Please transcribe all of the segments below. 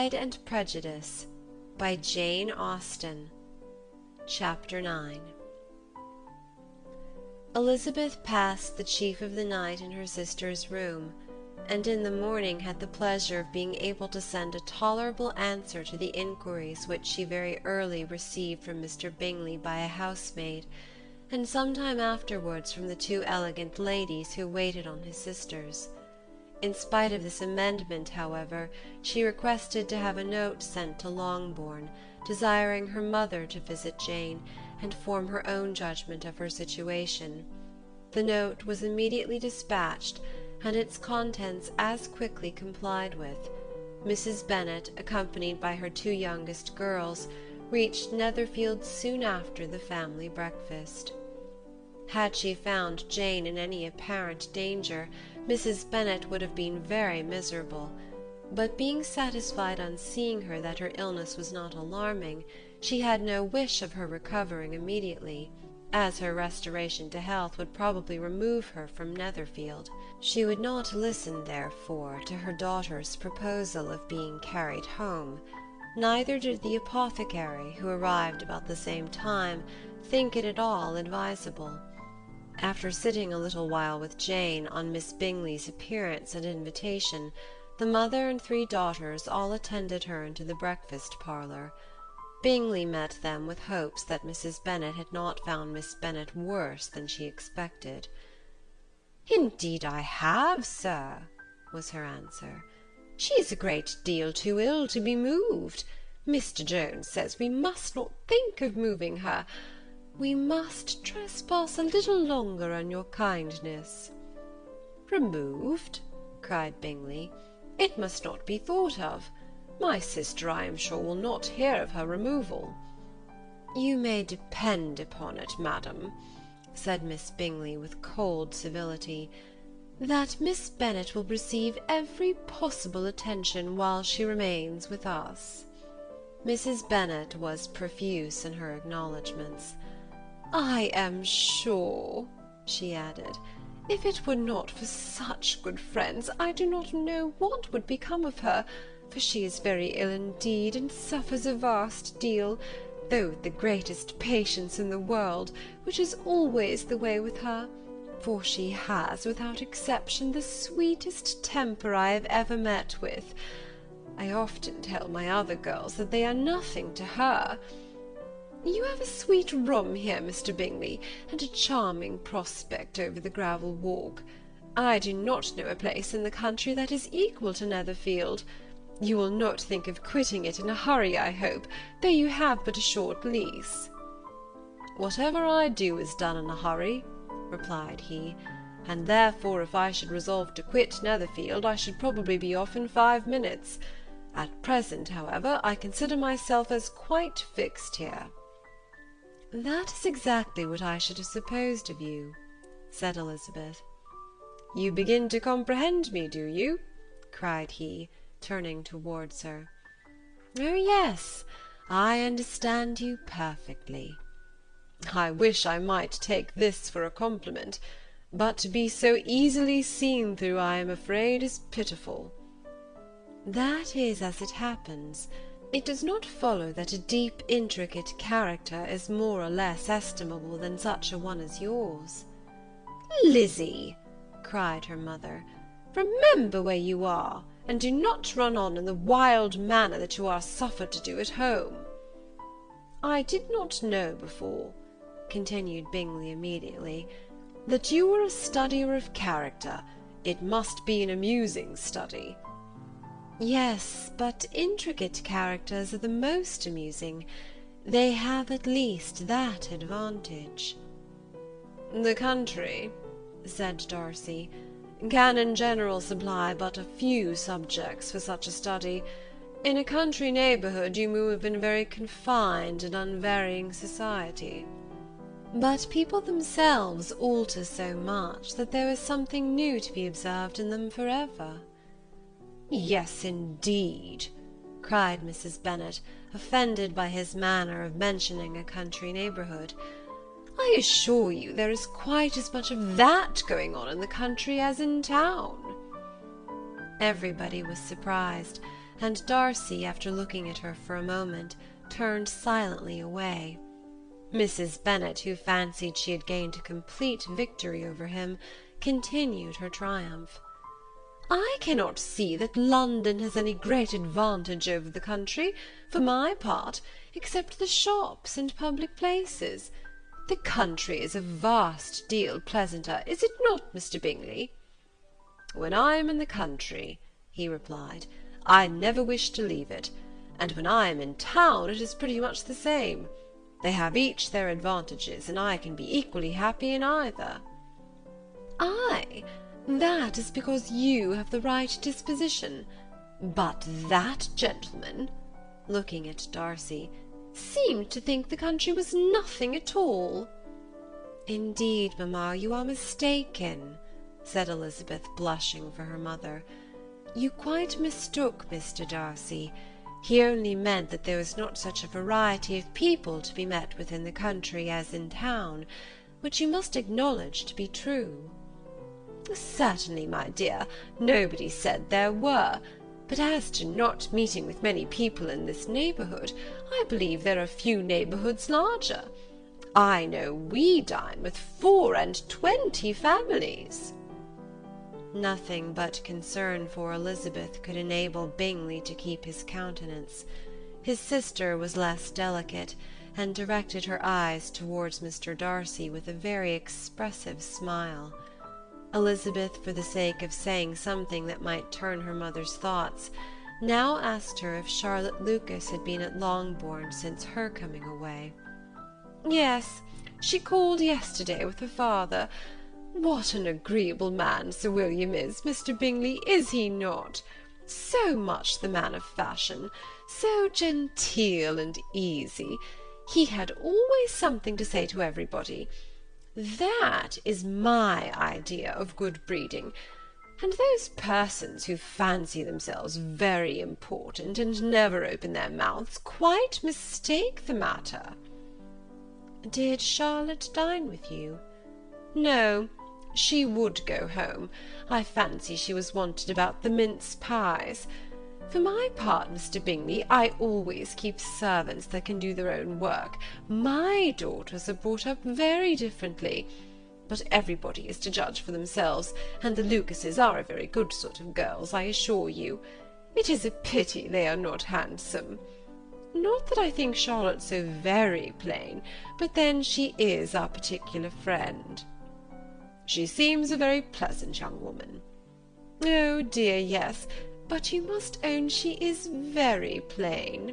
Pride and Prejudice by Jane Austen. Chapter 9. Elizabeth passed the chief of the night in her sister's room, and in the morning had the pleasure of being able to send a tolerable answer to the inquiries which she very early received from Mr. Bingley by a housemaid, and some time afterwards from the two elegant ladies who waited on his sisters. In spite of this amendment, however, she requested to have a note sent to Longbourn, desiring her mother to visit Jane, and form her own judgment of her situation. The note was immediately dispatched, and its contents as quickly complied with. Mrs. Bennet, accompanied by her two youngest girls, reached Netherfield soon after the family breakfast. Had she found Jane in any apparent danger, Mrs. Bennet would have been very miserable, but being satisfied on seeing her that her illness was not alarming, she had no wish of her recovering immediately, as her restoration to health would probably remove her from Netherfield. She would not listen, therefore, to her daughter's proposal of being carried home. Neither did the apothecary, who arrived about the same time, think it at all advisable. After sitting a little while with Jane on Miss Bingley's appearance and invitation, the mother and three daughters all attended her into the breakfast parlour. Bingley met them with hopes that Mrs. Bennet had not found Miss Bennet worse than she expected. "Indeed I have, sir," was her answer. "She is a great deal too ill to be moved. Mr. Jones says we must not think of moving her. We must trespass a little longer on your kindness." "Removed?" cried Bingley. "It must not be thought of. My sister, I am sure, will not hear of her removal." "You may depend upon it, madam," said Miss Bingley with cold civility, "that Miss Bennet will receive every possible attention while she remains with us." Mrs. Bennet was profuse in her acknowledgments. "I am sure," she added, "if it were not for such good friends, I do not know what would become of her, for she is very ill indeed, and suffers a vast deal, though with the greatest patience in the world, which is always the way with her, for she has, without exception, the sweetest temper I have ever met with. I often tell my other girls that they are nothing to her. You have a sweet room here, Mr. Bingley, and a charming prospect over the gravel walk. I do not know a place in the country that is equal to Netherfield. You will not think of quitting it in a hurry, I hope, though you have but a short lease." "Whatever I do is done in a hurry," replied he, "and therefore if I should resolve to quit Netherfield, I should probably be off in 5 minutes. At present, however, I consider myself as quite fixed here." "That is exactly what I should have supposed of you," said Elizabeth. "You begin to comprehend me, do you?" cried he, turning towards her. "Oh yes, I understand you perfectly." "I wish I might take this for a compliment, but to be so easily seen through, I am afraid, is pitiful." "That is as it happens. It does not follow that a deep, intricate character is more or less estimable than such a one as yours." "Lizzy," cried her mother, "remember where you are, and do not run on in the wild manner that you are suffered to do at home." "I did not know before," continued Bingley immediately, "that you were a studier of character. It must be an amusing study." "Yes, but intricate characters are the most amusing. They have at least that advantage." "The country," said Darcy, "can in general supply but a few subjects for such a study. In a country neighbourhood you move in very confined and unvarying society." "But people themselves alter so much that there is something new to be observed in them for ever." "Yes, indeed," cried Mrs. Bennet, offended by his manner of mentioning a country neighbourhood. "I assure you there is quite as much of that going on in the country as in town." Everybody was surprised, and Darcy, after looking at her for a moment, turned silently away. Mrs. Bennet, who fancied she had gained a complete victory over him, continued her triumph. "I cannot see that London has any great advantage over the country, for my part, except the shops and public places. The country is a vast deal pleasanter, is it not, Mr. Bingley?" "When I am in the country," he replied, "I never wish to leave it, and when I am in town it is pretty much the same. They have each their advantages, and I can be equally happy in either." "Ay, that is because you have the right disposition. But that gentleman," looking at Darcy, "seemed to think the country was nothing at all." "Indeed, mamma, you are mistaken," said Elizabeth, blushing for her mother. "You quite mistook Mr. Darcy. He only meant that there was not such a variety of people to be met with in the country as in town, which you must acknowledge to be true." "Certainly, my dear, nobody said there were. But as to not meeting with many people in this neighbourhood, I believe there are few neighbourhoods larger. I know we dine with 24 families." Nothing but concern for Elizabeth could enable Bingley to keep his countenance. His sister was less delicate, and directed her eyes towards Mr. Darcy with a very expressive smile. Elizabeth, for the sake of saying something that might turn her mother's thoughts, now asked her if Charlotte Lucas had been at Longbourn since her coming away. "Yes, she called yesterday with her father. What an agreeable man Sir William is, Mr. Bingley, is he not? So much the man of fashion, so genteel and easy. He had always something to say to everybody. That is my idea of good breeding. And those persons who fancy themselves very important and never open their mouths quite mistake the matter." "Did Charlotte dine with you?" "No. She would go home. I fancy she was wanted about the mince pies. For my part, Mr. Bingley, I always keep servants that can do their own work. My daughters are brought up very differently. But everybody is to judge for themselves, and the Lucases are a very good sort of girls, I assure you. It is a pity they are not handsome. Not that I think Charlotte so very plain, but then she is our particular friend." "She seems a very pleasant young woman." "Oh dear, yes, but you must own she is very plain.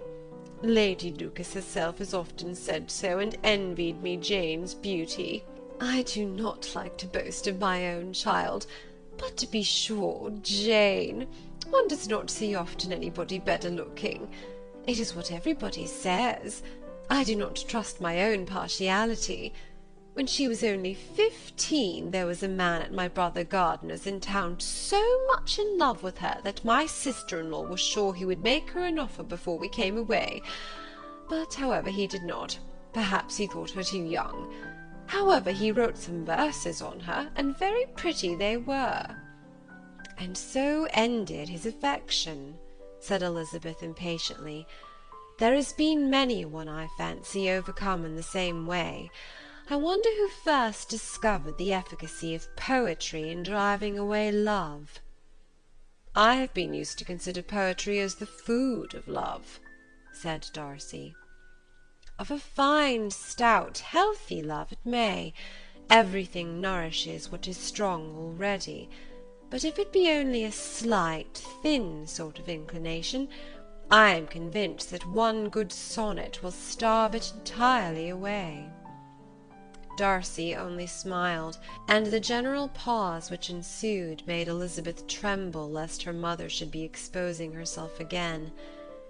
Lady Lucas herself has often said so, and envied me Jane's beauty. I do not like to boast of my own child, but to be sure, Jane, one does not see often anybody better looking. It is what everybody says. I do not trust my own partiality. When she was only 15, there was a man at my brother Gardiner's in town so much in love with her that my sister-in-law was sure he would make her an offer before we came away. But, however, he did not. Perhaps he thought her too young. However, he wrote some verses on her, and very pretty they were." "And so ended his affection," said Elizabeth impatiently. "There has been many a one, I fancy, overcome in the same way. I wonder who first discovered the efficacy of poetry in driving away love." "I have been used to consider poetry as the food of love," said Darcy. "Of a fine, stout, healthy love it may. Everything nourishes what is strong already. But if it be only a slight, thin sort of inclination, I am convinced that one good sonnet will starve it entirely away." Darcy only smiled, and the general pause which ensued made Elizabeth tremble lest her mother should be exposing herself again.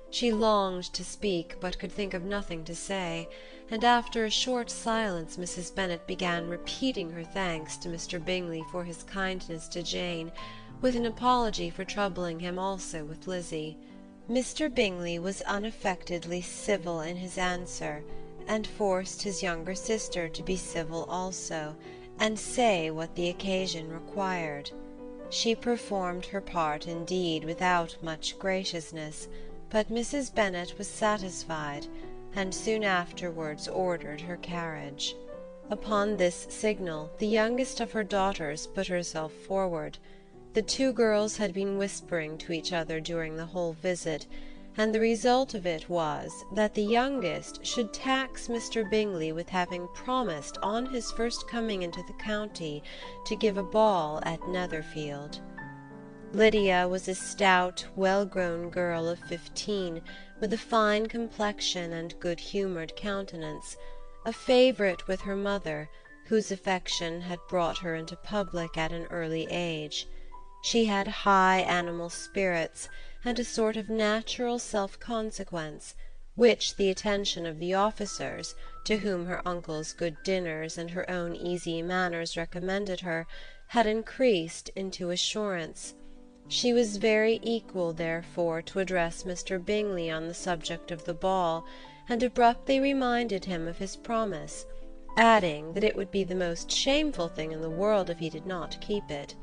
She longed to speak, but could think of nothing to say, and after a short silence Mrs. Bennet began repeating her thanks to Mr. Bingley for his kindness to Jane, with an apology for troubling him also with Lizzie. Mr. Bingley was unaffectedly civil in his answer, and forced his younger sister to be civil also, and say what the occasion required. She performed her part indeed without much graciousness, but Mrs. Bennet was satisfied, and soon afterwards ordered her carriage. Upon this signal, the youngest of her daughters put herself forward. The two girls had been whispering to each other during the whole visit, and the result of it was, that the youngest should tax Mr. Bingley with having promised on his first coming into the county to give a ball at Netherfield. Lydia was a stout, well-grown girl of 15, with a fine complexion and good-humoured countenance, a favourite with her mother, whose affection had brought her into public at an early age. She had high animal spirits, and a sort of natural self-consequence, which the attention of the officers, to whom her uncle's good dinners and her own easy manners recommended her, had increased into assurance. She was very equal, therefore, to address Mr. Bingley on the subject of the ball, and abruptly reminded him of his promise, adding that it would be the most shameful thing in the world if he did not keep it.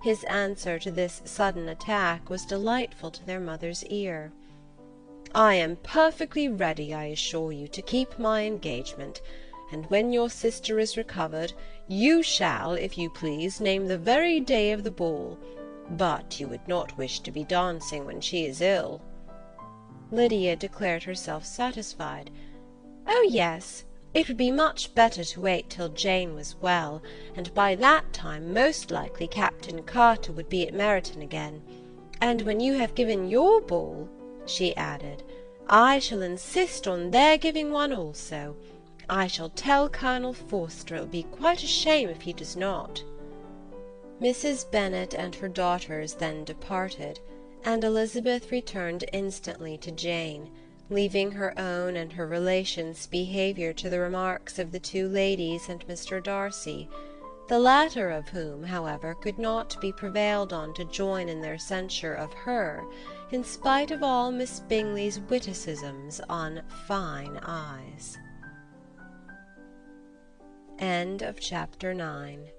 His answer to this sudden attack was delightful to their mother's ear. "I am perfectly ready, I assure you, to keep my engagement, and when your sister is recovered, you shall, if you please, name the very day of the ball. But you would not wish to be dancing when she is ill." Lydia declared herself satisfied. "Oh, yes, it would be much better to wait till Jane was well, and by that time most likely Captain Carter would be at Meryton again. And when you have given your ball," she added, "I shall insist on their giving one also. I shall tell Colonel Forster it will be quite a shame if he does not." Mrs. Bennet and her daughters then departed, and Elizabeth returned instantly to Jane, leaving her own and her relations' behaviour to the remarks of the two ladies and Mr. Darcy, the latter of whom, however, could not be prevailed on to join in their censure of her, in spite of all Miss Bingley's witticisms on fine eyes. Chapter 9.